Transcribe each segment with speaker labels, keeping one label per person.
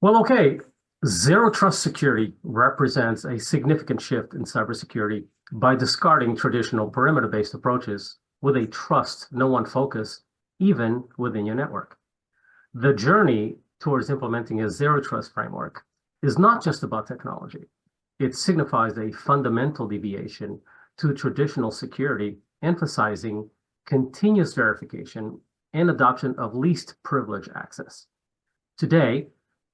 Speaker 1: Well, okay. Zero trust security represents a significant shift in cybersecurity by discarding traditional perimeter-based approaches with a trust no one focus, even within your network. The journey towards implementing a zero trust framework is not just about technology. It signifies a fundamental deviation to traditional security, emphasizing continuous verification and adoption of least privilege access. Today,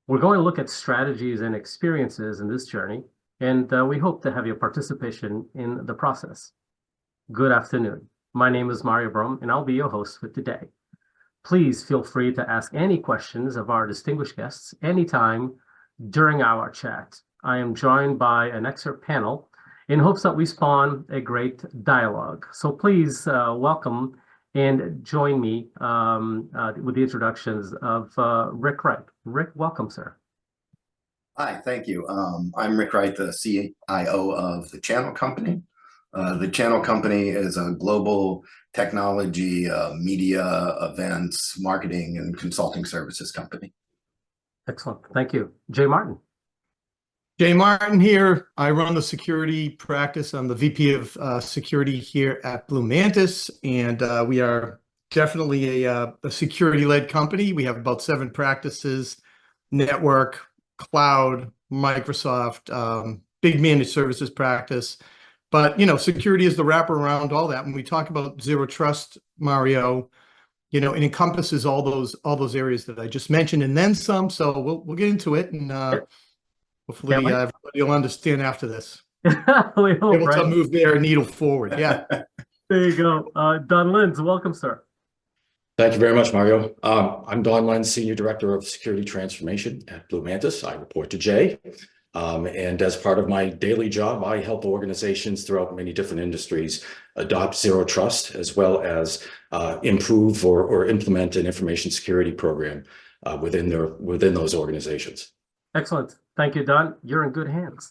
Speaker 1: we're going to look at strategies and experiences in this journey, and we hope to have your participation in the process. Good afternoon. My name is Mario Brom, and I'll be your host for today. Please feel free to ask any questions of our distinguished guests anytime during our chat. I am joined by an expert panel in hopes that we spawn a great dialogue. So please welcome and join me with the introductions of Rik Wright. Rik, welcome, sir.
Speaker 2: Hi, thank you. I'm Rik Wright, the CIO of the Channel Company. The Channel Company is a global technology, media, events, marketing, and consulting services company.
Speaker 1: Excellent. Thank you. Jay Martin.
Speaker 3: Jay Martin here. I run the security practice. I'm the VP of security here at Blue Mantis, and we are definitely a security-led company. We have about 7 practices: network, cloud, Microsoft, big managed services practice. But, you know, security is the wrapper around all that. When we talk about zero trust, Mario, you know, it encompasses all those areas that I just mentioned and then some. So we'll get into it, and hopefully everybody will understand after this.
Speaker 1: We hope,
Speaker 3: able to move their needle forward. Yeah.
Speaker 1: There you go. Don Lenz, welcome, sir.
Speaker 4: Thank you very much, Mario. I'm Don Lenz, Senior Director of Security Transformation at Blue Mantis. I report to Jay. And as part of my daily job, I help organizations throughout many different industries adopt zero trust, as well as improve or implement an information security program within those organizations.
Speaker 1: Excellent. Thank you, Don. You're in good hands.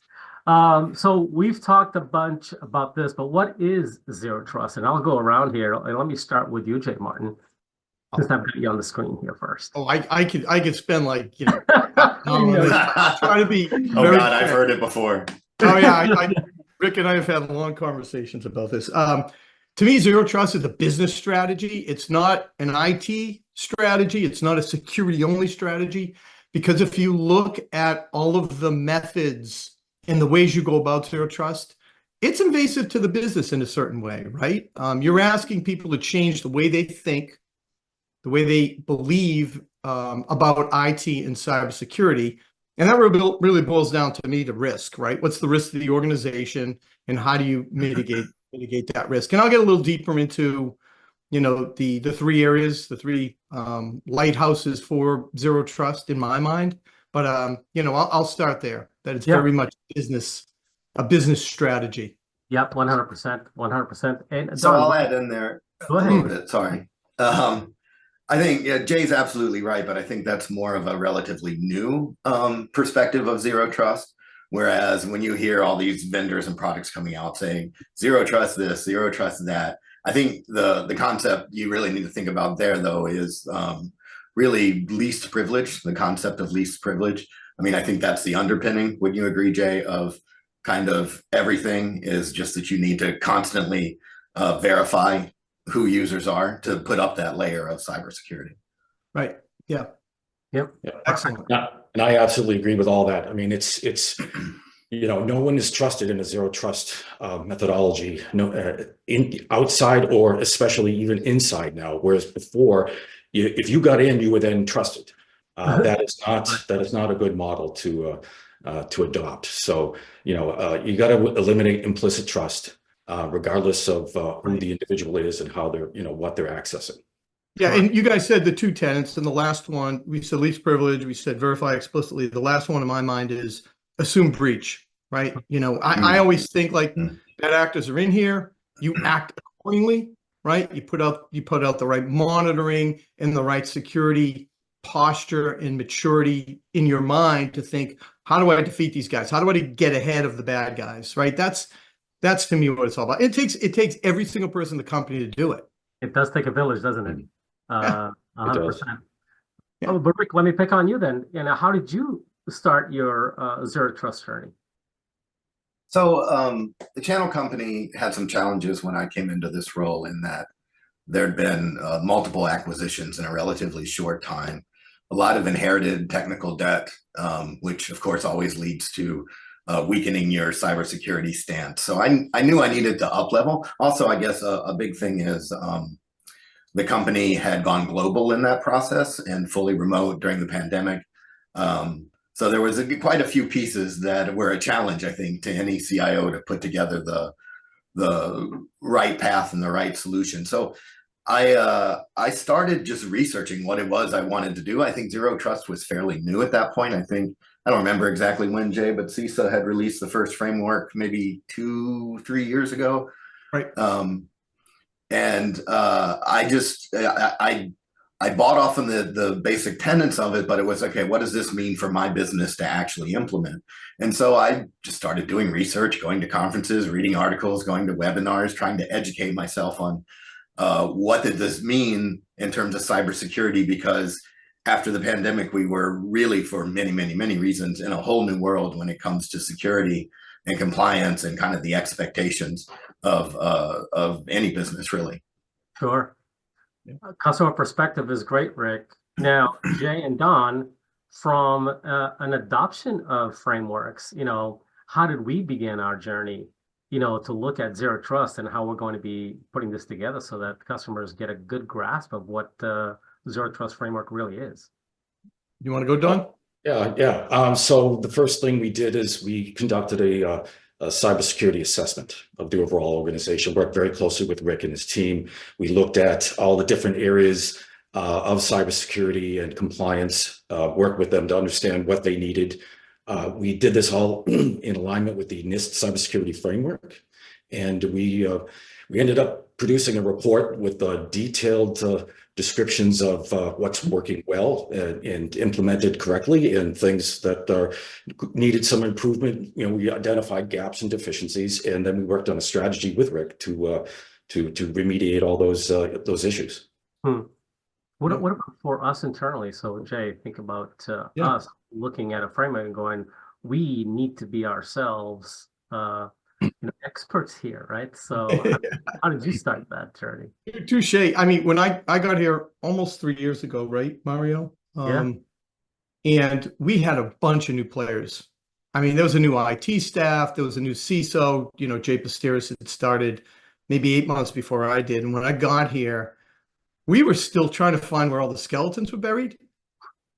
Speaker 1: So we've talked a bunch about this, but what is zero trust? And I'll go around here, and let me start with you, Jay Martin, since I've got you on the screen here first.
Speaker 3: Oh, I could spend, like, you know, try to be.
Speaker 2: Oh God, I've heard it before.
Speaker 3: Oh yeah, Rik and I have had long conversations about this. To me, zero trust is a business strategy. It's not an IT strategy. It's not a security-only strategy. Because if you look at all of the methods and the ways you go about zero trust, it's invasive to the business in a certain way, right? You're asking people to change the way they think, the way they believe about IT and cybersecurity. And that really boils down to me to risk, right? What's the risk to the organization, and how do you mitigate that risk? And I'll get a little deeper into, you know, the 3 areas, the 3 lighthouses for zero trust in my mind. But you know, I'll start there. That it's very much a business strategy.
Speaker 1: Yep, 100%, 100%. And
Speaker 2: so I'll add in there
Speaker 1: go ahead.
Speaker 2: a little bit. Sorry. I think Jay's absolutely right, but I think that's more of a relatively new perspective of zero trust. Whereas when you hear all these vendors and products coming out saying zero trust this, zero trust that, I think the concept you really need to think about there, though, is really least privilege, the concept of least privilege. I mean, I think that's the underpinning. Wouldn't you agree, Jay, of kind of everything is just that you need to constantly verify who users are to put up that layer of cybersecurity.
Speaker 3: Right. Yeah.
Speaker 1: Yep.
Speaker 4: Yeah. Excellent. And I absolutely agree with all that. I mean, it's you know, no one is trusted in a zero trust methodology, outside or especially even inside now. Whereas before, if you got in, you were then trusted. That is not a good model to adopt. So, you know, you got to eliminate implicit trust, regardless of who the individual is and how they're, you know, what they're accessing.
Speaker 3: Yeah, and you guys said the 2 tenets, and the last one, we said least privilege, we said verify explicitly. The last one in my mind is assume breach, right? You know, I always think, like, bad actors are in here, you act accordingly, right? You put out the right monitoring and the right security posture and maturity in your mind to think, how do I defeat these guys? How do I get ahead of the bad guys, right? That's to me what it's all about. It takes every single person in the company to do it.
Speaker 1: It does take a village, doesn't it? 100%.
Speaker 3: Yeah.
Speaker 1: Oh, but Rik, let me pick on you then. How did you start your zero trust journey?
Speaker 2: So the channel company had some challenges when I came into this role in that there'd been multiple acquisitions in a relatively short time, a lot of inherited technical debt, which of course always leads to weakening your cybersecurity stance. So I knew I needed to up level. Also, I guess a big thing is the company had gone global in that process and fully remote during the pandemic. So there was quite a few pieces that were a challenge, I think, to any CIO to put together the right path and the right solution. So I started just researching what it was I wanted to do. I think Zero Trust was fairly new at that point. I don't remember exactly when, Jay, but CISA had released the first framework maybe 2-3 years ago.
Speaker 3: Right.
Speaker 2: I bought off on the basic tenets of it, but it was, okay, what does this mean for my business to actually implement? And so I just started doing research, going to conferences, reading articles, going to webinars, trying to educate myself on what did this mean in terms of cybersecurity, because after the pandemic, we were really, for many, many, many reasons, in a whole new world when it comes to security and compliance and kind of the expectations of any business, really.
Speaker 1: Sure. Customer perspective is great, Rik. Now, Jay and Don, from an adoption of frameworks, how did we begin our journey, to look at zero trust and how we're going to be putting this together so that customers get a good grasp of what the zero trust framework really is?
Speaker 3: You want to go, Don?
Speaker 4: Yeah. So the first thing we did is we conducted a cybersecurity assessment of the overall organization, worked very closely with Rik and his team. We looked at all the different areas of cybersecurity and compliance, worked with them to understand what they needed. We did this all in alignment with the NIST cybersecurity framework. And we ended up producing a report with detailed descriptions of what's working well and implemented correctly, and things that needed some improvement. We identified gaps and deficiencies, and then we worked on a strategy with Rik to remediate all those issues.
Speaker 1: What about for us internally? So Jay, think about us looking at a framework and going, we need to be ourselves experts here, right? So how did you start that journey?
Speaker 3: Touche. I mean, when I got here almost 3 years ago, right, Mario? And we had a bunch of new players. I mean, there was a new IT staff, there was a new CISO, Jay Pasteris had started maybe 8 months before I did. And when I got here, we were still trying to find where all the skeletons were buried.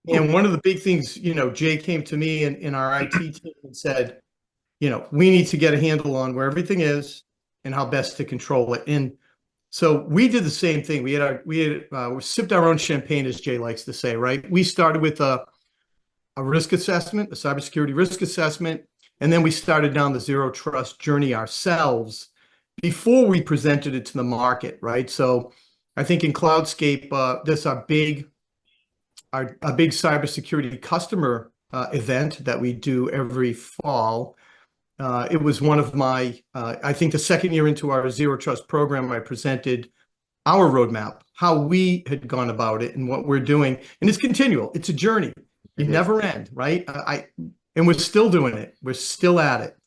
Speaker 3: And one of the big things, Jay came to me in our IT team and said, we need to get a handle on where everything is and how best to control it. And so we did the same thing. We sipped our own champagne, as Jay likes to say, right? We started with a risk assessment, a cybersecurity risk assessment, and then we started down the zero trust journey ourselves before we presented it to the market, right? So I think in Cloudscape, this our big cybersecurity customer event that we do every fall. It was one of my, I think the second year into our Zero Trust program, I presented our roadmap, how we had gone about it and what we're doing. And it's continual. It's a journey. It never ends, right? And we're still doing it. We're still at it.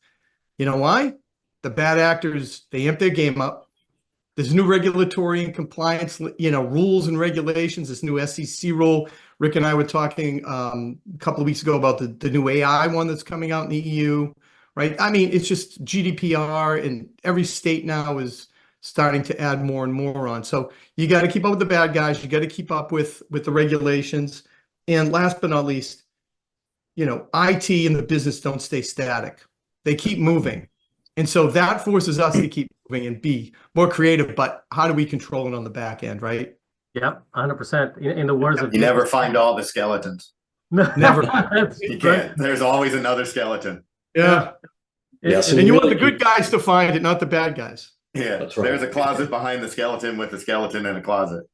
Speaker 3: You know why? The bad actors, they amp their game up. There's new regulatory and compliance, rules and regulations, this new SEC rule. Rik and I were talking a couple of weeks ago about the new AI one that's coming out in the EU. Right. I mean, it's just GDPR, and every state now is starting to add more and more on. So you got to keep up with the bad guys. You got to keep up with the regulations. And last but not least, IT and the business don't stay static. They keep moving. And so that forces us to keep moving and be more creative. But how do we control it on the back end, right?
Speaker 1: Yep, 100%. In the words of
Speaker 2: you never find all the skeletons.
Speaker 3: Never.
Speaker 2: You can't. There's always another skeleton.
Speaker 3: Yeah.
Speaker 4: Yes,
Speaker 3: and you want the good guys to find it, not the bad guys.
Speaker 2: Yeah,
Speaker 4: that's right.
Speaker 2: There's a closet behind the skeleton with a skeleton in a closet.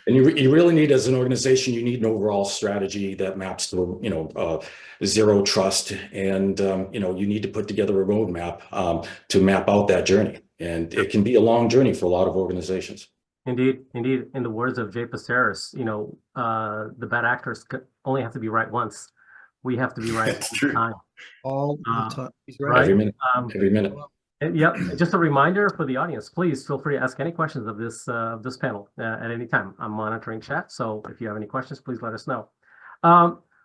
Speaker 4: And you really need, as an organization, you need an overall strategy that maps to, zero trust. And, you need to put together a roadmap to map out that journey. And it can be a long journey for a lot of organizations.
Speaker 1: Indeed, indeed. In the words of Jay Pasteris, the bad actors only have to be right once. We have to be right
Speaker 2: It's
Speaker 1: all the
Speaker 2: true.
Speaker 1: time.
Speaker 3: All the time. He's
Speaker 1: Right.
Speaker 4: Every minute,
Speaker 1: Um,
Speaker 4: every minute.
Speaker 1: and yep. Just a reminder for the audience, please feel free to ask any questions of this panel at any time. I'm monitoring chat, so if you have any questions, please let us know.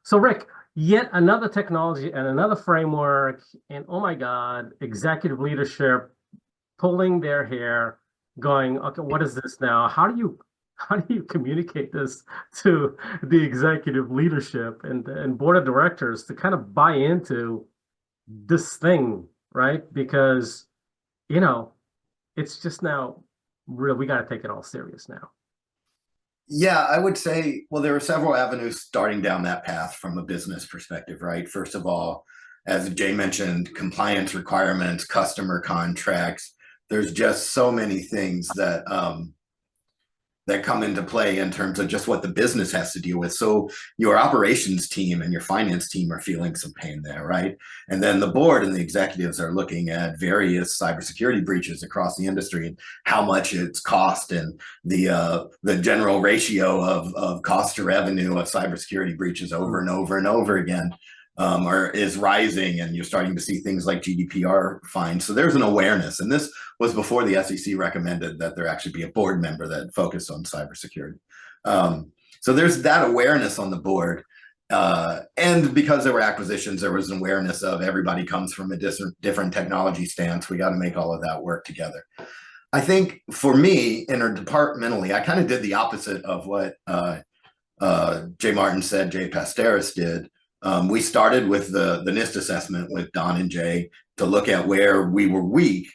Speaker 1: So Rik, yet another technology and another framework, and oh my God, executive leadership pulling their hair, going, okay, what is this now? How do you communicate this to the executive leadership and board of directors to kind of buy into this thing, right? Because, it's just now real, we got to take it all serious now.
Speaker 2: Yeah, I would say, well, there are several avenues starting down that path from a business perspective, right? First of all, as Jay mentioned, compliance requirements, customer contracts. There's just so many things that that come into play in terms of just what the business has to deal with. So your operations team and your finance team are feeling some pain there, right? And then the board and the executives are looking at various cybersecurity breaches across the industry and how much it's cost and the general ratio of cost to revenue of cybersecurity breaches over and over and over again. Is rising, and you're starting to see things like GDPR fines. So there's an awareness, and this was before the SEC recommended that there actually be a board member that focused on cybersecurity. So there's that awareness on the board, and because there were acquisitions, there was an awareness of everybody comes from a different technology stance. We got to make all of that work together. I think for me, interdepartmentally, I kind of did the opposite of what Jay Martin said, Jay Pasteris did. We started with the NIST assessment with Don and Jay to look at where we were weak.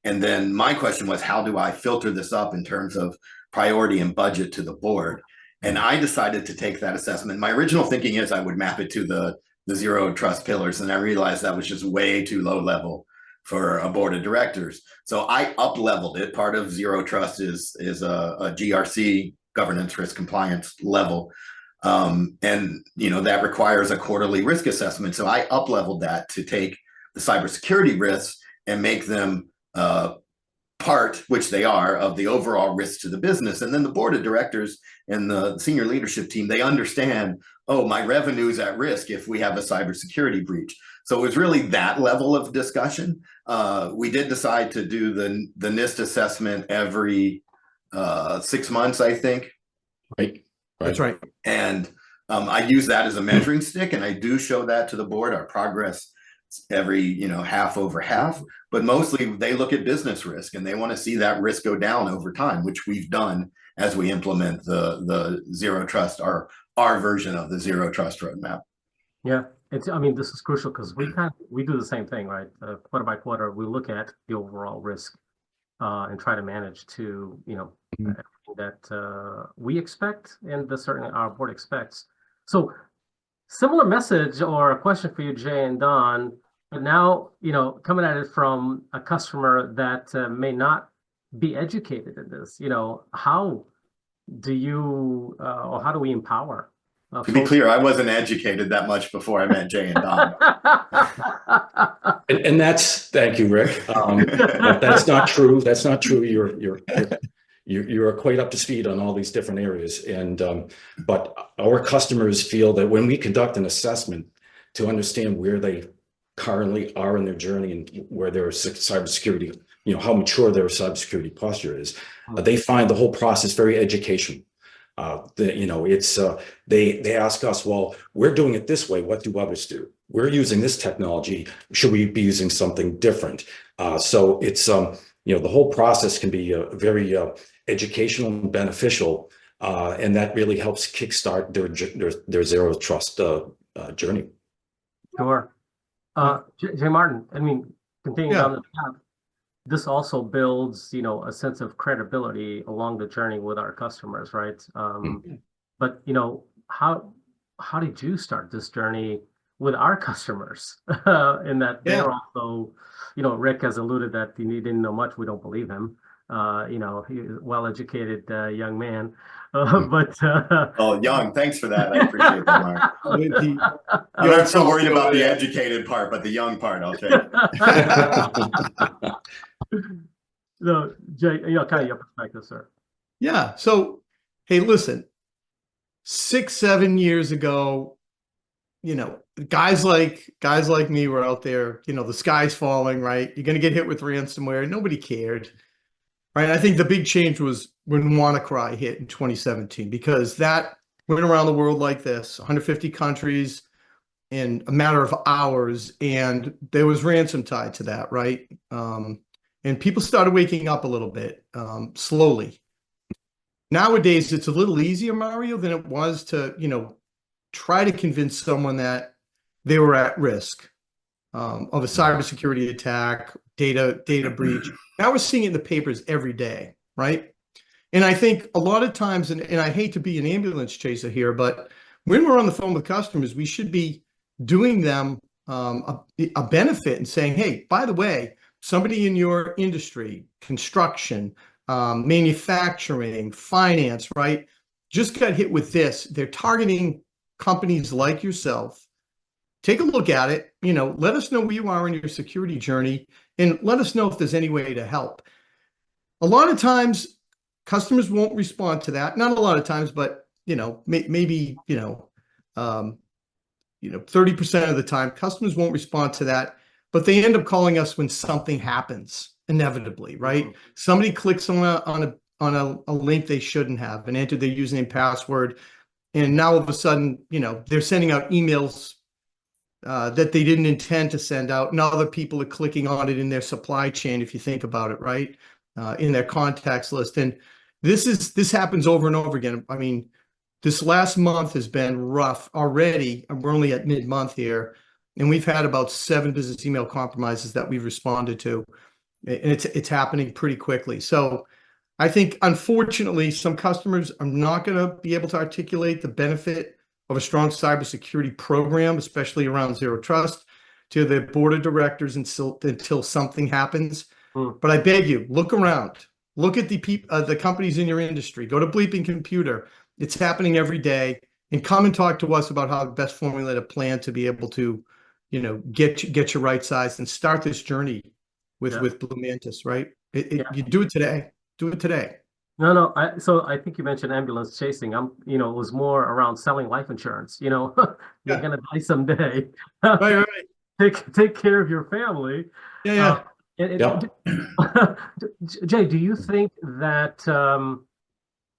Speaker 2: And then my question was, how do I filter this up in terms of priority and budget to the board? And I decided to take that assessment. My original thinking is I would map it to the zero trust pillars. And I realized that was just way too low level for a board of directors. So I up leveled it. Part of zero trust is a GRC, governance risk compliance level. And that requires a quarterly risk assessment. So I up-leveled that to take the cybersecurity risks and make them part, which they are, of the overall risk to the business. And then the board of directors and the senior leadership team, they understand, oh, my revenue is at risk if we have a cybersecurity breach. So it was really that level of discussion. We did decide to do the NIST assessment every 6 months, I think.
Speaker 4: Right.
Speaker 3: That's right.
Speaker 2: And I use that as a measuring stick, and I do show that to the board, our progress every, half over half. But mostly they look at business risk and they want to see that risk go down over time, which we've done as we implement the zero trust, our version of the zero trust roadmap.
Speaker 1: Yeah, this is crucial because we do the same thing, right? Quarter by quarter, we look at the overall risk and try to manage to, everything that we expect and certainly our board expects. So similar message or a question for you, Jay and Don, but now, coming at it from a customer that may not be educated in this, how do you or how do we empower?
Speaker 2: To be clear, I wasn't educated that much before I met Jay and Don.
Speaker 4: And thank you, Rik. That's not true. That's not true. You're quite up to speed on all these different areas. But our customers feel that when we conduct an assessment to understand where they currently are in their journey and where their cybersecurity, how mature their cybersecurity posture is, they find the whole process very educational. They ask us, well, we're doing it this way. What do others do? We're using this technology. Should we be using something different? So it's, the whole process can be very educational and beneficial. And that really helps kickstart their zero trust journey.
Speaker 1: Sure. Jay Martin, continuing down the path, this also builds, a sense of credibility along the journey with our customers, right? But, how did you start this journey with our customers? In that they're also, Rik has alluded that he didn't know much. We don't believe him. He's a well-educated young man. But
Speaker 2: oh, young, thanks for that. I appreciate that, Mark. I'm not so worried about the educated part, but the young part, I'll take.
Speaker 1: No, Jay, kind of your perspective, sir.
Speaker 3: Yeah. So, hey, listen, 6, 7 years ago, guys like me were out there, the sky's falling, right? You're going to get hit with ransomware. Nobody cared, right? I think the big change was when WannaCry hit in 2017, because that went around the world like this, 150 countries in a matter of hours, and there was ransom tied to that, right? And people started waking up a little bit, slowly. Nowadays, it's a little easier, Mario, than it was to, try to convince someone that they were at risk of a cybersecurity attack, data breach. Now we're seeing it in the papers every day, right? And I think a lot of times, and I hate to be an ambulance chaser here, but when we're on the phone with customers, we should be doing them a benefit and saying, hey, by the way, somebody in your industry, construction, manufacturing, finance, right, just got hit with this. They're targeting companies like yourself. Take a look at it, let us know where you are in your security journey, and let us know if there's any way to help. A lot of times customers won't respond to that. Not a lot of times, but maybe 30% of the time customers won't respond to that, but they end up calling us when something happens inevitably, right? Mm-hmm. Somebody clicks on a link they shouldn't have and entered their username and password, and now all of a sudden, they're sending out emails that they didn't intend to send out, and other people are clicking on it in their supply chain, if you think about it, right? In their contacts list. And this happens over and over again. I mean, this last month has been rough already. We're only at mid-month here, and we've had about 7 business email compromises that we've responded to, and it's happening pretty quickly. So I think, unfortunately, some customers are not going to be able to articulate the benefit of a strong cybersecurity program, especially around zero trust, to their board of directors until something happens. But I beg you, look around. Look at the companies in your industry. Go to Bleeping Computer. It's happening every day. And come and talk to us about how to best formulate a plan to be able to, get you right sized and start this journey with Blue Mantis, right? You do it today. Do it today.
Speaker 1: No. So I think you mentioned ambulance chasing. It was more around selling life insurance. You're gonna die someday.
Speaker 3: Right.
Speaker 1: Take care of your family.
Speaker 3: Yeah.
Speaker 1: Jay, do you think that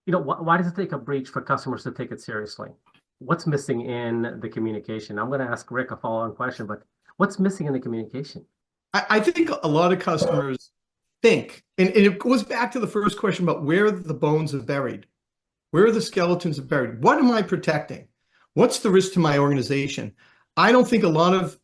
Speaker 1: why does it take a breach for customers to take it seriously? What's missing in the communication? I'm going to ask Rik a follow-on question, but what's missing in the communication?
Speaker 3: I think a lot of customers think, and it goes back to the first question about where the bones are buried. Where are the skeletons buried? What am I protecting? What's the risk to my organization? I don't think a lot of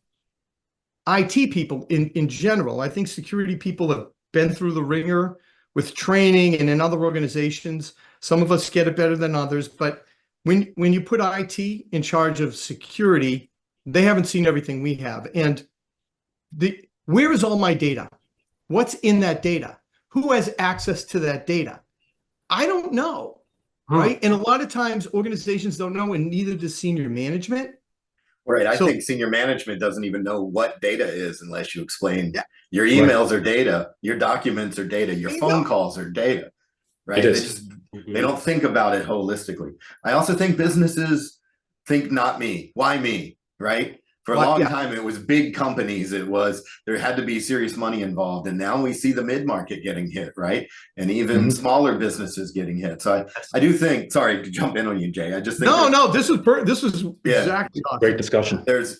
Speaker 3: IT people in general, I think security people have been through the ringer with training and in other organizations. Some of us get it better than others, but when you put IT in charge of security, they haven't seen everything we have. And where is all my data? What's in that data? Who has access to that data? I don't know, right? And a lot of times organizations don't know, and neither does senior management.
Speaker 2: Right. I think senior management doesn't even know what data is unless you explain your emails are data, your documents are data, your phone calls are data, right? They don't think about it holistically. I also think businesses think not me, why me, right? For a long time, it was big companies. There had to be serious money involved. And now we see the mid-market getting hit, right? And even smaller businesses getting hit. So I do think, sorry to jump in on you, Jay. I just think
Speaker 3: this was exactly awesome.
Speaker 4: Great discussion.
Speaker 2: There's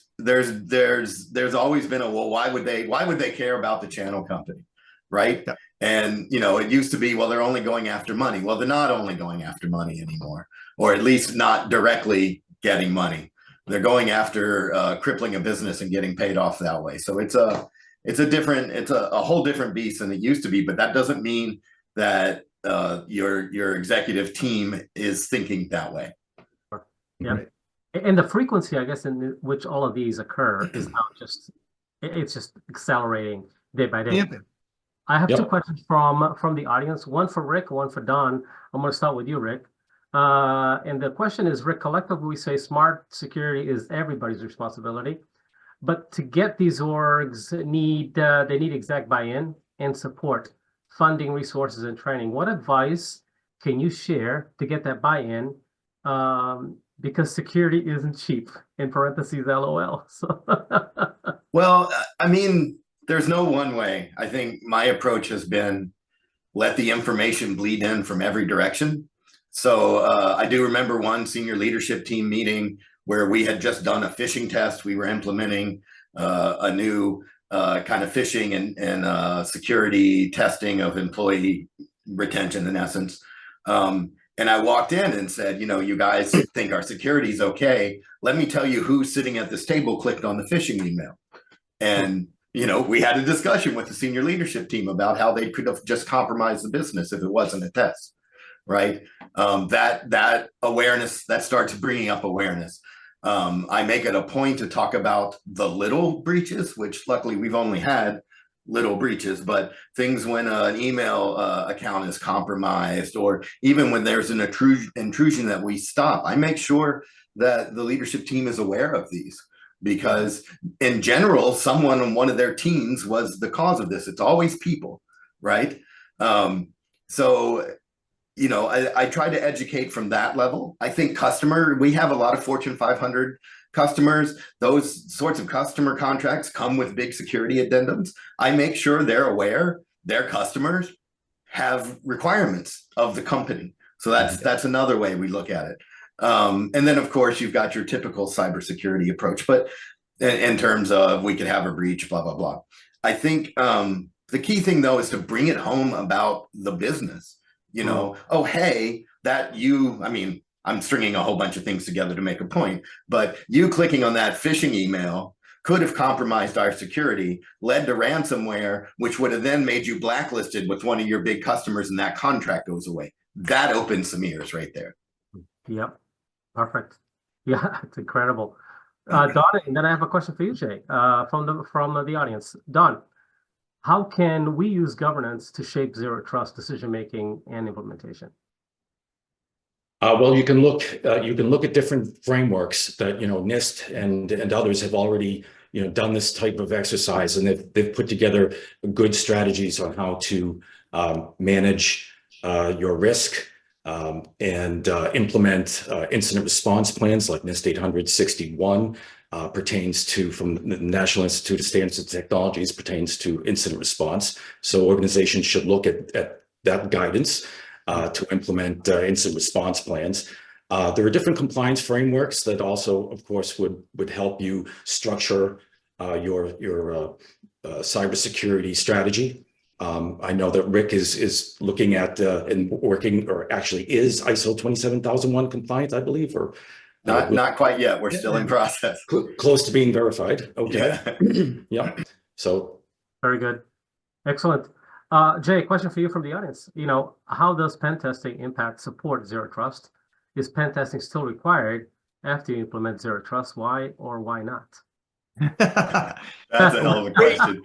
Speaker 2: always been why would they care about the channel company, right? Yeah. And it used to be, well, they're only going after money. Well, they're not only going after money anymore, or at least not directly getting money. They're going after crippling a business and getting paid off that way. So it's a whole different beast than it used to be. But that doesn't mean that your executive team is thinking that way.
Speaker 1: Yeah, and the frequency, I guess, in which all of these occur is now it's just accelerating day by day. I have 2 questions from the audience. One for Rik, one for Don. I'm going to start with you, Rik. And the question is, Rik, collectively we say smart security is everybody's responsibility, but to get these orgs they need exec buy-in and support, funding, resources, and training. What advice can you share to get that buy-in? Because security isn't cheap, in parentheses, LOL. So
Speaker 2: Well, I mean, there's no one way. I think my approach has been let the information bleed in from every direction. So I do remember one senior leadership team meeting where we had just done a phishing test. We were implementing a new kind of phishing and security testing of employee retention, in essence. And I walked in and said, you know, you guys think our security is okay. Let me tell you who's sitting at this table clicked on the phishing email. And, you know, we had a discussion with the senior leadership team about how they could have just compromised the business if it wasn't a test, right? That awareness, that starts bringing up awareness. I make it a point to talk about the little breaches, which luckily we've only had little breaches, but things when an email account is compromised, or even when there's an intrusion that we stop, I make sure that the leadership team is aware of these, because in general, someone on one of their teams was the cause of this. It's always people, right? So, you know, I try to educate from that level. I think we have a lot of Fortune 500 customers. Those sorts of customer contracts come with big security addendums. I make sure they're aware their customers have requirements of the company. So that's another way we look at it. And then, of course, you've got your typical cybersecurity approach, but in terms of we could have a breach, blah, blah, blah. I think the key thing, though, is to bring it home about the business. You know, oh, hey, I mean, I'm stringing a whole bunch of things together to make a point, but you clicking on that phishing email could have compromised our security, led to ransomware, which would have then made you blacklisted with one of your big customers, and that contract goes away. That opens some ears right there.
Speaker 1: Yep. Perfect. Yeah, it's incredible. Don, and then I have a question for you, Jay, from the audience. Don, how can we use governance to shape zero trust decision-making and implementation?
Speaker 4: Well, you can look at different frameworks that, you know, NIST and others have already, you know, done this type of exercise, and they've put together good strategies on how to manage your risk and implement incident response plans, like NIST 861 pertains to, from the National Institute of Standards and Technologies, pertains to incident response. So organizations should look at that guidance to implement incident response plans. There are different compliance frameworks that also, of course, would help you structure your cybersecurity strategy. I know that Rik is looking at and working, or actually is ISO 27001 compliant, I believe, or
Speaker 2: not quite yet. We're still in process.
Speaker 4: Close to being verified. Okay. Yeah. Yeah. So
Speaker 1: very good. Excellent. Jay, question for you from the audience. You know, how does pen testing impact support zero trust? Is pen testing still required after you implement zero trust? Why or why not?
Speaker 2: That's a hell of a question.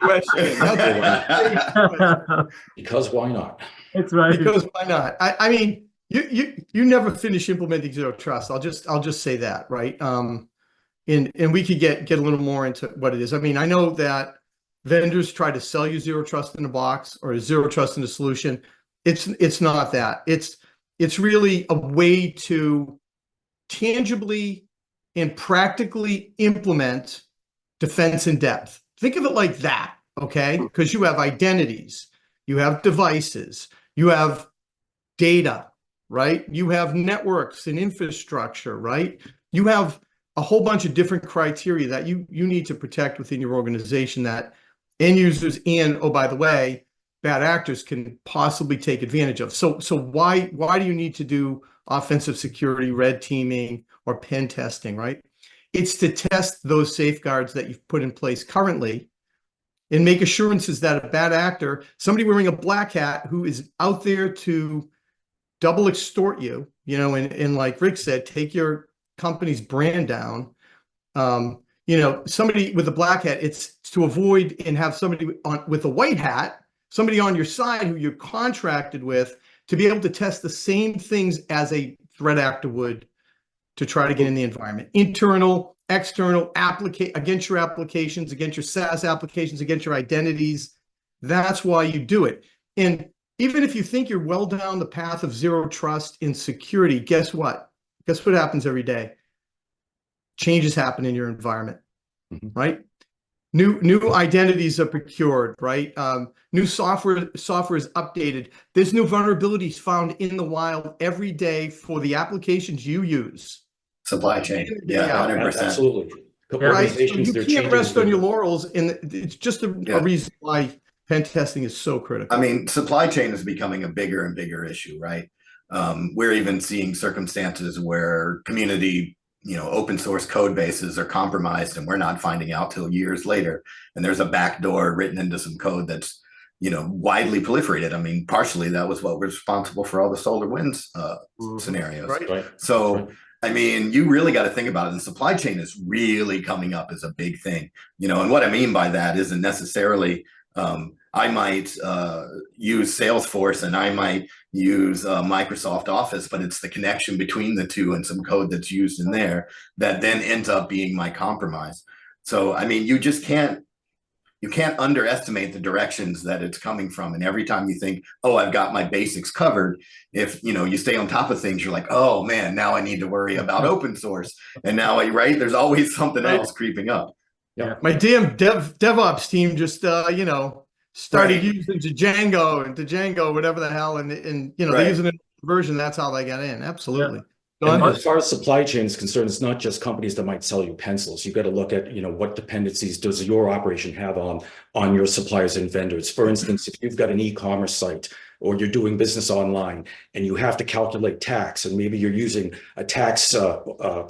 Speaker 3: Because
Speaker 4: why not?
Speaker 1: It's right.
Speaker 3: Because why not? I mean, you never finish implementing zero trust. I'll just say that, right? And we could get a little more into what it is. I mean, I know that vendors try to sell you zero trust in a box or zero trust in a solution. It's not that. It's really a way to tangibly and practically implement defense in depth. Think of it like that, okay? Because you have identities, you have devices, you have data, right? You have networks and infrastructure, right? You have a whole bunch of different criteria that you need to protect within your organization that end users and, oh, by the way, bad actors can possibly take advantage of. So why do you need to do offensive security, red teaming, or pen testing, right? It's to test those safeguards that you've put in place currently and make assurances that a bad actor, somebody wearing a black hat who is out there to double extort you, you know, and like Rik said, take your company's brand down. You know, somebody with a black hat, it's to avoid and have somebody with a white hat, somebody on your side who you're contracted with, to be able to test the same things as a threat actor would to try to get in the environment. Internal, external, against your applications, against your SaaS applications, against your identities. That's why you do it. And even if you think you're well down the path of zero trust in security, guess what? Guess what happens every day? Changes happen in your environment, right? New identities are procured, right? New software is updated. There's new vulnerabilities found in the wild every day for the applications you use.
Speaker 2: Supply chain. Yeah, 100%.
Speaker 4: Absolutely.
Speaker 3: Right. So
Speaker 4: Organizations,
Speaker 3: you
Speaker 4: they're
Speaker 3: can't
Speaker 4: changing
Speaker 3: rest on
Speaker 4: their-
Speaker 3: your laurels, and it's just a reason why pen testing is so critical.
Speaker 2: I mean, supply chain is becoming a bigger and bigger issue, right? We're even seeing circumstances where community, open source code bases are compromised, and we're not finding out till years later. And there's a backdoor written into some code that's, widely proliferated. I mean, partially that was what was responsible for all the SolarWinds scenarios.
Speaker 3: Right.
Speaker 2: So, I mean, you really got to think about it. And supply chain is really coming up as a big thing, and what I mean by that isn't necessarily, I might use Salesforce and I might use Microsoft Office, but it's the connection between the two and some code that's used in there that then ends up being my compromise. So, I mean, you can't underestimate the directions that it's coming from. And every time you think, oh, I've got my basics covered, if you stay on top of things, you're like, oh man, now I need to worry about open source. And now, right, there's always something else creeping up.
Speaker 4: Yeah.
Speaker 3: My damn DevOps team just started using Django, whatever the hell, and they're using a version. That's how they got in. Absolutely.
Speaker 4: And as far as supply chain is concerned, it's not just companies that might sell you pencils. You got to look at, what dependencies does your operation have on your suppliers and vendors. For instance, if you've got an e-commerce site or you're doing business online and you have to calculate tax, and maybe you're using a tax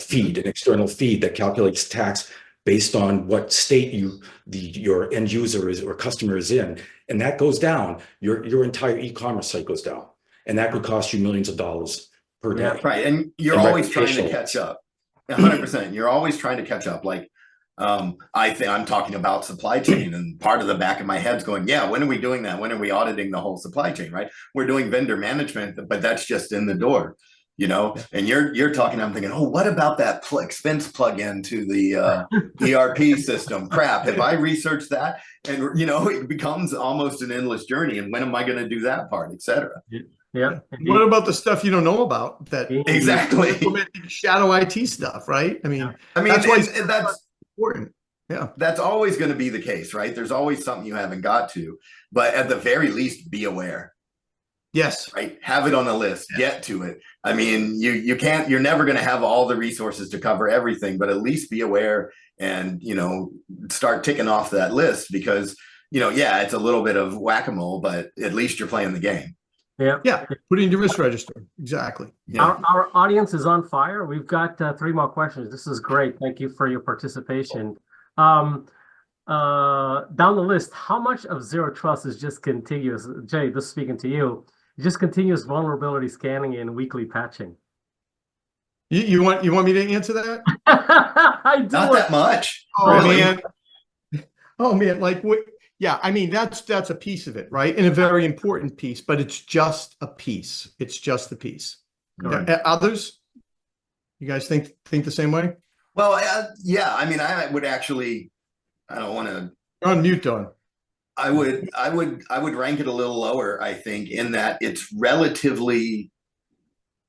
Speaker 4: feed, an external feed that calculates tax based on what state your end user is or customer is in, and that goes down, your entire e-commerce site goes down, and that could cost you millions of dollars per day.
Speaker 2: Yeah, right, and you're always trying to catch up. 100%. You're always trying to catch up. Like, I think I'm talking about supply chain, and part of the back of my head's going, yeah, when are we doing that? When are we auditing the whole supply chain? Right? We're doing vendor management, but that's just in the door. And you're talking, I'm thinking, oh, what about that expense plug-in to the ERP system? Crap, have I researched that? And, it becomes almost an endless journey. And when am I going to do that part, et cetera?
Speaker 1: Yeah.
Speaker 3: What about the stuff you don't know about? That
Speaker 2: exactly
Speaker 3: shadow IT stuff, right? I mean
Speaker 2: that's why that's
Speaker 3: important. Yeah,
Speaker 2: that's always going to be the case, right? There's always something you haven't got to, but at the very least, be aware.
Speaker 3: Yes.
Speaker 2: Right. Have it on the list. Get to it. I mean, you're never going to have all the resources to cover everything, but at least be aware and, start ticking off that list because, it's a little bit of whack-a-mole, but at least you're playing the game.
Speaker 3: Yeah. Put it in your risk register. Exactly.
Speaker 2: Yeah.
Speaker 1: Our audience is on fire. We've got 3 more questions. This is great. Thank you for your participation. Down the list, how much of zero trust is just continuous? Jay, this is speaking to you. Just continuous vulnerability scanning and weekly patching.
Speaker 3: You want me to answer that?
Speaker 1: I do.
Speaker 2: Not that much.
Speaker 3: Oh
Speaker 2: really.
Speaker 3: man. Oh man, like what? Yeah, I mean that's a piece of it, right? And a very important piece, but it's just a piece. It's just a piece. Others? You guys think the same way?
Speaker 2: Well, yeah. I mean, I would actually. I don't want to.
Speaker 3: You're on mute, Don.
Speaker 2: I would rank it a little lower, I think, in that it's relatively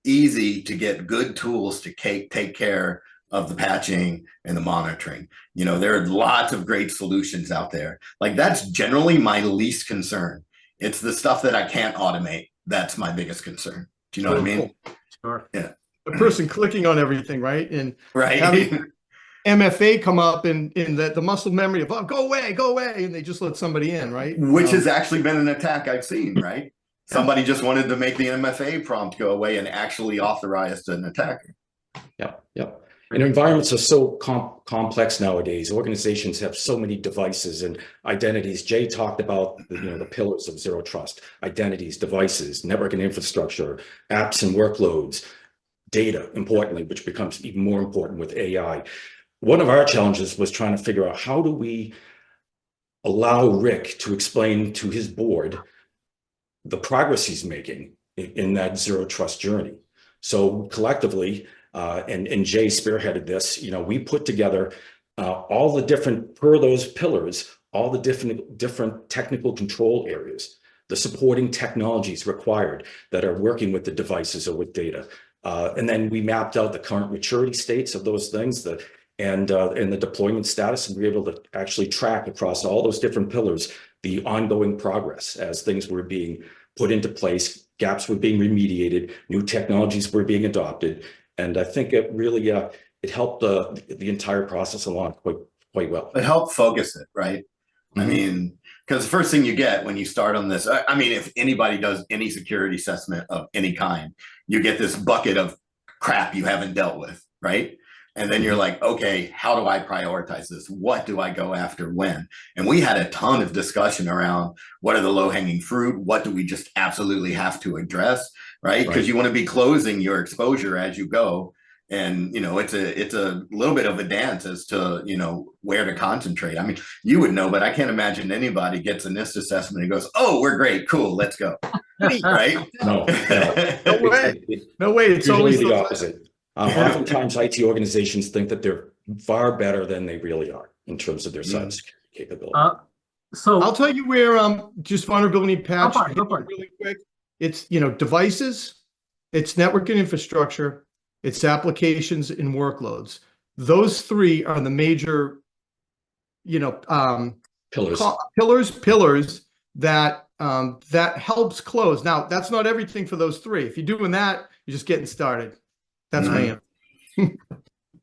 Speaker 2: easy to get good tools to take care of the patching and the monitoring. There are lots of great solutions out there. Like that's generally my least concern. It's the stuff that I can't automate. That's my biggest concern. Do you know what I mean?
Speaker 1: Sure.
Speaker 2: Yeah.
Speaker 3: The person clicking on everything, right? And
Speaker 2: right.
Speaker 3: having MFA come up in the muscle memory of, oh, go away, and they just let somebody in, right?
Speaker 2: Which has actually been an attack I've seen, right? Somebody just wanted to make the MFA prompt go away and actually authorized an attacker.
Speaker 4: Yep. And environments are so complex nowadays. Organizations have so many devices and identities. Jay talked about the pillars of zero trust: identities, devices, network and infrastructure, apps and workloads, data, importantly, which becomes even more important with AI. One of our challenges was trying to figure out how do we allow Rik to explain to his board the progress he's making in that zero trust journey. So collectively, and Jay spearheaded this, we put together all the different, per those pillars, all the different technical control areas the supporting technologies required that are working with the devices or with data. And then we mapped out the current maturity states of those things, and the deployment status, and we were able to actually track across all those different pillars the ongoing progress as things were being put into place, gaps were being remediated, new technologies were being adopted. And I think it really it helped the entire process along quite well.
Speaker 2: It helped focus it, right? I mean, because the first thing you get when you start on this, I mean, if anybody does any security assessment of any kind, you get this bucket of crap you haven't dealt with, right? And then you're like, okay, how do I prioritize this? What do I go after when? And we had a ton of discussion around what are the low-hanging fruit? What do we just absolutely have to address, right? Because you want to be closing your exposure as you go. And, you know, it's a little bit of a dance as to, you know, where to concentrate. I mean, you would know, but I can't imagine anybody gets a NIST assessment and goes, oh, we're great, cool, let's go. Right?
Speaker 4: No
Speaker 3: way. No way. It's
Speaker 4: usually
Speaker 3: always
Speaker 4: the opposite. Oftentimes, IT organizations think that they're far better than they really are in terms of their cybersecurity capability.
Speaker 3: So I'll tell you where just vulnerability patch
Speaker 1: Go for it.
Speaker 3: really quick. It's, you know, devices, it's network and infrastructure, it's applications and workloads. Those three are the major, you know, pillars that that helps close. Now, that's not everything for those three. If you're doing that, you're just getting started. That's my answer.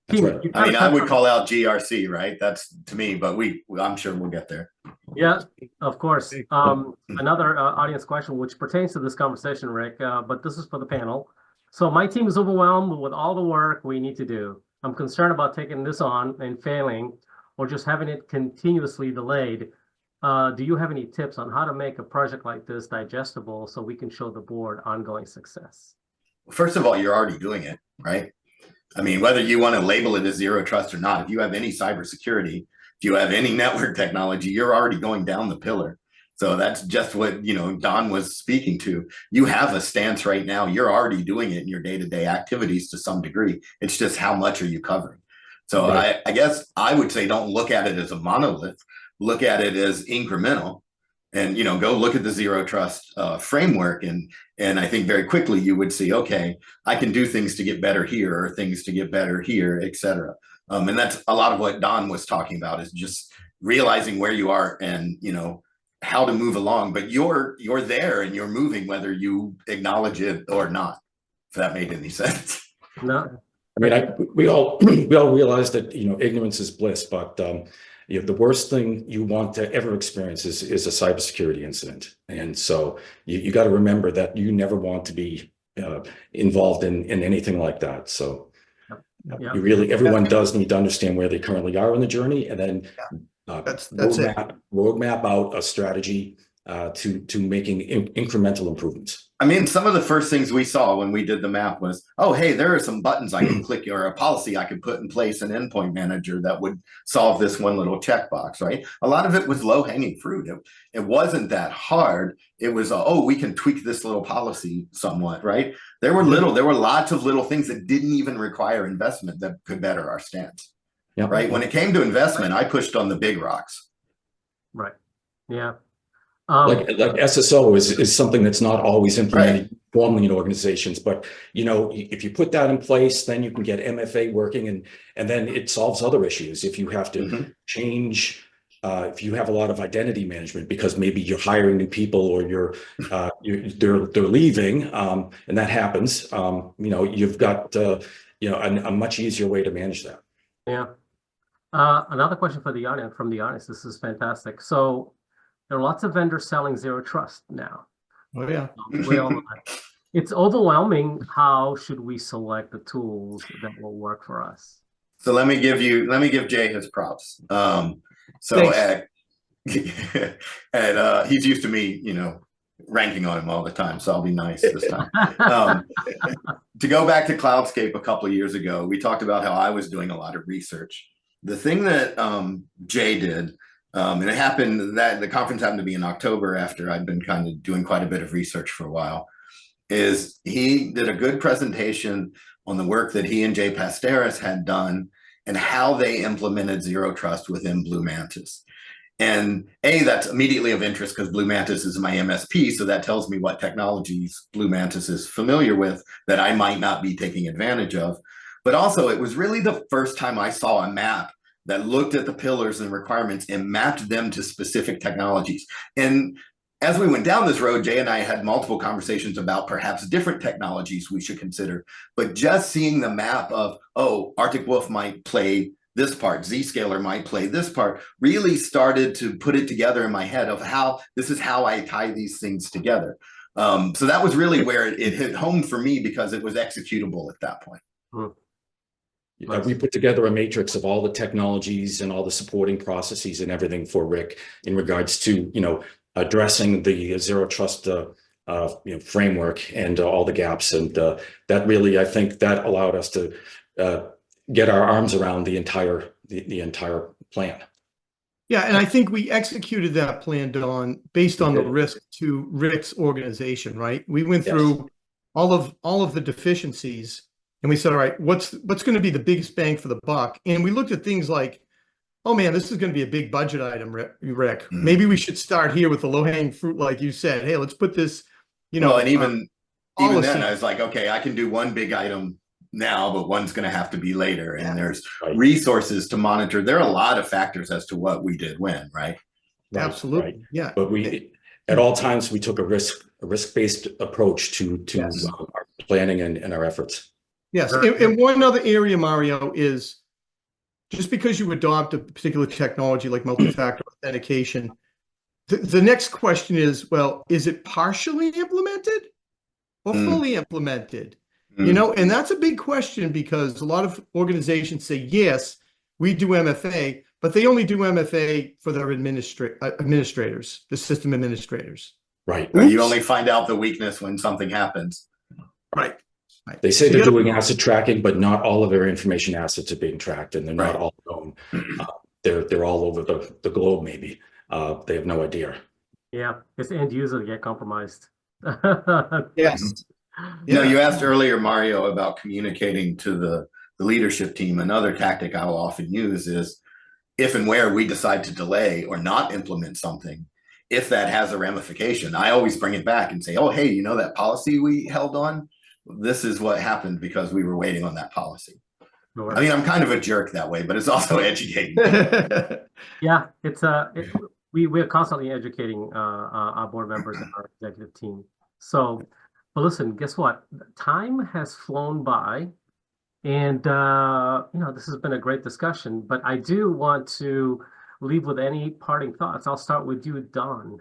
Speaker 4: That's right.
Speaker 2: I mean, I would call out GRC, right? That's to me, but I'm sure we'll get there.
Speaker 1: Yeah, of course. Another audience question, which pertains to this conversation, Rik, but this is for the panel. So my team is overwhelmed with all the work we need to do. I'm concerned about taking this on and failing, or just having it continuously delayed. Do you have any tips on how to make a project like this digestible so we can show the board ongoing success?
Speaker 2: First of all, you're already doing it, right? I mean, whether you want to label it as zero trust or not, if you have any cybersecurity, if you have any network technology, you're already going down the pillar. So that's just what, you know, Don was speaking to. You have a stance right now. You're already doing it in your day-to-day activities to some degree. It's just how much are you covering? So I guess I would say don't look at it as a monolith. Look at it as incremental. And, you know, go look at the zero trust framework. And I think very quickly you would see, okay, I can do things to get better here or things to get better here, et cetera. And that's a lot of what Don was talking about, is just realizing where you are and, you know, how to move along. But you're there and you're moving whether you acknowledge it or not, if that made any sense.
Speaker 1: No.
Speaker 4: I mean, we all realize that, you know, ignorance is bliss, but you know, the worst thing you want to ever experience is a cybersecurity incident. And so you got to remember that you never want to be involved in anything like that. So you really, everyone does need to understand where they currently are in the journey, and then roadmap out a strategy to making incremental improvements.
Speaker 2: I mean, some of the first things we saw when we did the map was, oh, hey, there are some buttons I can click, or a policy I could put in place, an endpoint manager that would solve this one little checkbox, right? A lot of it was low-hanging fruit. It wasn't that hard. It was, oh, we can tweak this little policy somewhat, right? There were lots of little things that didn't even require investment that could better our stance, right? When it came to investment, I pushed on the big rocks.
Speaker 1: Right. Yeah.
Speaker 4: Like SSO is something that's not always implemented formally in organizations, but you know, if you put that in place, then you can get MFA working, and then it solves other issues. If you have to change, if you have a lot of identity management because maybe you're hiring new people, or they're leaving, and that happens, you know, you've got you know, a much easier way to manage that.
Speaker 1: Yeah. Another question for the audience, from the audience. This is fantastic. So there are lots of vendors selling zero trust now.
Speaker 3: Oh yeah.
Speaker 1: It's overwhelming. How should we select the tools that will work for us?
Speaker 2: So let me give Jay his props. He's used to me, you know, ranking on him all the time, so I'll be nice this time. To go back to Cloudscape a couple of years ago, we talked about how I was doing a lot of research. The thing that Jay did, and it happened that the conference happened to be in October after I'd been kind of doing quite a bit of research for a while, is he did a good presentation on the work that he and Jay Pasteris had done and how they implemented zero trust within Blue Mantis. And that's immediately of interest because Blue Mantis is my MSP. So that tells me what technologies Blue Mantis is familiar with that I might not be taking advantage of. But also, it was really the first time I saw a map that looked at the pillars and requirements and mapped them to specific technologies. And as we went down this road, Jay and I had multiple conversations about perhaps different technologies we should consider. But just seeing the map of, oh, Arctic Wolf might play this part, Zscaler might play this part, really started to put it together in my head of how this is how I tie these things together. So that was really where it hit home for me because it was executable at that point.
Speaker 4: We put together a matrix of all the technologies and all the supporting processes and everything for Rik in regards to, addressing the zero trust framework and all the gaps. And that really, I think that allowed us to get our arms around the entire plan.
Speaker 3: Yeah, and I think we executed that plan, Don, based on the risk to Rik's organization, right? We went through all of the deficiencies and we said, all right, what's going to be the biggest bang for the buck? And we looked at things like, oh man, this is going to be a big budget item, Rik. Maybe we should start here with the low-hanging fruit, like you said. Hey, let's put this,
Speaker 2: Well, and even then, I was like, okay, I can do one big item now, but one's going to have to be later. And there's resources to monitor. There are a lot of factors as to what we did when, right?
Speaker 3: Absolutely. Right. Yeah.
Speaker 4: But we, at all times, we took a risk-based approach to our planning and our efforts.
Speaker 3: Yes. And one other area, Mario, is just because you adopt a particular technology like multi-factor authentication, the next question is, well, is it partially implemented or fully implemented? And that's a big question because a lot of organizations say, yes, we do MFA, but they only do MFA for their administrators, the system administrators.
Speaker 4: Right.
Speaker 2: You only find out the weakness when something happens.
Speaker 3: Right.
Speaker 4: They say they're doing asset tracking, but not all of their information assets are being tracked, and they're not all known. They're all over the globe. Maybe they have no idea.
Speaker 1: Yeah, it's end user to get compromised.
Speaker 3: Yes.
Speaker 2: You asked earlier, Mario, about communicating to the leadership team. Another tactic I'll often use is if and where we decide to delay or not implement something, if that has a ramification, I always bring it back and say, oh, hey, that policy we held on? This is what happened because we were waiting on that policy. I mean, I'm kind of a jerk that way, but it's also educating.
Speaker 1: Yeah, we're constantly educating our board members and our executive team. So, but listen, guess what? Time has flown by, and this has been a great discussion. But I do want to leave with any parting thoughts. I'll start with you, Don.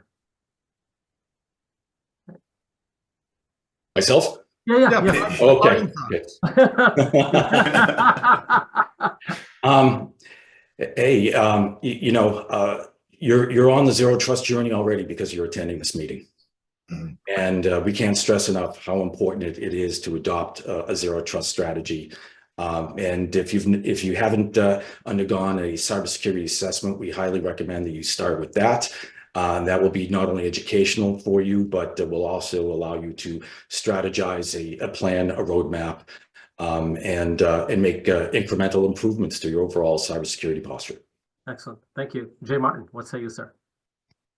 Speaker 4: Myself?
Speaker 1: Yeah.
Speaker 4: Okay. Hey, you're on the zero trust journey already because you're attending this meeting. And we can't stress enough how important it is to adopt a zero trust strategy. And if you haven't undergone a cybersecurity assessment, we highly recommend that you start with that. That will be not only educational for you, but will also allow you to strategize a plan, a roadmap, and make incremental improvements to your overall cybersecurity posture.
Speaker 1: Excellent. Thank you. Jay Martin, what say you, sir?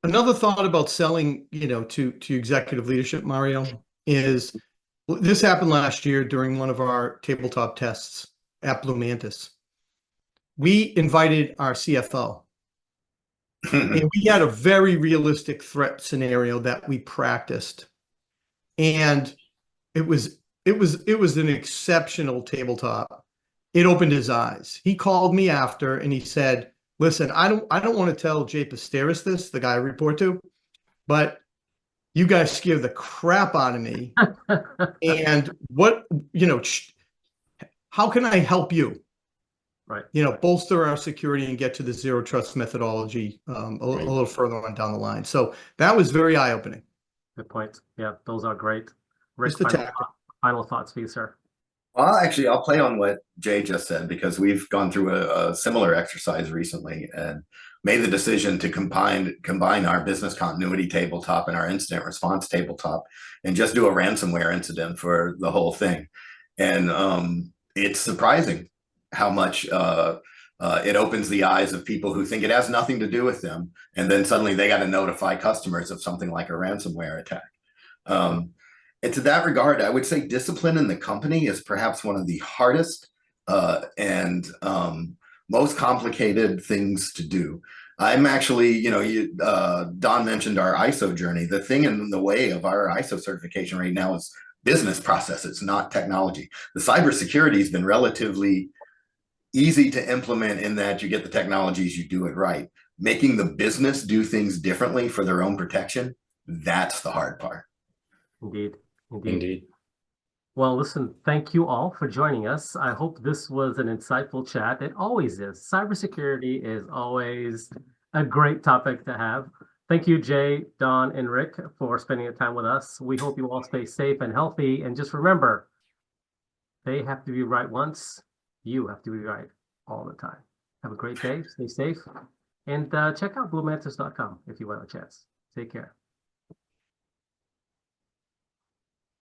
Speaker 3: Another thought about selling, to executive leadership, Mario, is this happened last year during one of our tabletop tests at Blue Mantis. We invited our CFO. And we had a very realistic threat scenario that we practiced. And it was an exceptional tabletop. It opened his eyes. He called me after and he said, listen, I don't want to tell Jay Pasteris this, the guy I report to, but you guys scared the crap out of me. And how can I help you? Right. Bolster our security and get to the zero trust methodology a little further on down the line. So that was very eye-opening.
Speaker 1: Good point. Yeah, those are great. Rik, final thoughts for you, sir.
Speaker 2: Well, actually, I'll play on what Jay just said because we've gone through a similar exercise recently and made the decision to combine our business continuity tabletop and our incident response tabletop and just do a ransomware incident for the whole thing. And it's surprising how much It opens the eyes of people who think it has nothing to do with them, and then suddenly they got to notify customers of something like a ransomware attack. And to that regard, I would say discipline in the company is perhaps one of the hardest and most complicated things to do. I'm actually, Don mentioned our ISO journey. The thing in the way of our ISO certification right now is business processes, not technology. The cybersecurity has been relatively easy to implement in that you get the technologies, you do it right. Making the business do things differently for their own protection, that's the hard part.
Speaker 1: Indeed.
Speaker 4: Indeed.
Speaker 1: Well, listen, thank you all for joining us. I hope this was an insightful chat. It always is. Cybersecurity is always a great topic to have. Thank you, Jay, Don, and Rik, for spending the time with us. We hope you all stay safe and healthy. And just remember, they have to be right once. You have to be right all the time. Have a great day. Stay safe. And check out bluemantis.com if you want a chance. Take care.